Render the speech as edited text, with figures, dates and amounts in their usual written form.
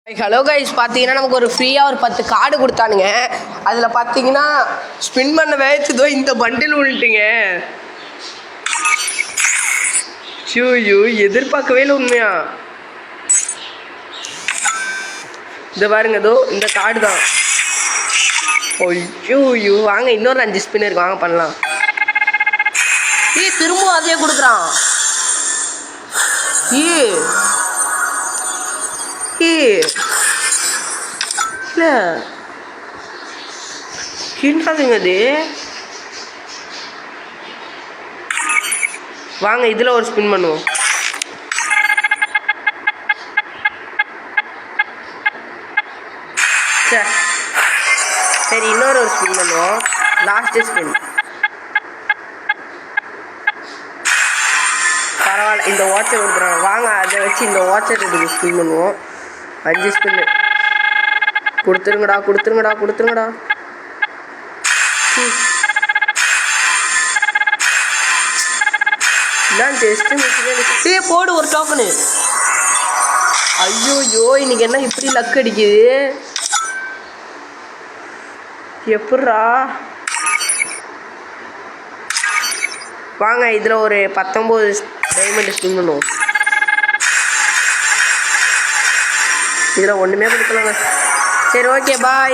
Hello guys, பார்த்தீங்கன்னா நமக்கு ஒரு ஃப்ரீயாக ஒரு 10 கார்டு கொடுத்தானுங்க. அதில் பார்த்தீங்கன்னா ஸ்பின் பண்ண வேச்சதோ இந்த பண்டில் விழுட்டுங்க. ஐயோ, எதிர்பார்க்கவே இல்லை உண்மையா. இந்த பாருங்க, இதோ இந்த கார்டு தான். ஐயோ, வாங்க இன்னொரு 5 ஸ்பின் இருக்கு, வாங்க பண்ணலாம். திரும்பவும் அதையே கொடுக்குறான். இல்லை கிண்டாதுங்க அது. வாங்க இதில் ஒரு ஸ்பின் பண்ணுவோம். சரி, இன்னொரு ஸ்பின் பண்ணுவோம். Last spin. பரவாயில்ல, இந்த வாட்சர் கொடுக்குறாங்க. வாங்க அதை வச்சு இந்த வாட்சர் இதுக்கு ஸ்பின் பண்ணுவோம். 5 ஸ்பின்னு கொடுத்துருங்கடா. போடு ஒரு டோக்கனு. ஐயோ, இன்னைக்கு என்ன இப்படி லக் அடிக்குது? எப்பட்றா? வாங்க இதில் ஒரு 19 டைமண்ட் ஸ்பின் பண்ணுவோம். இதில் ஒன்றுமே கொடுக்கலங்க. சரி, ஓகே, பாய்.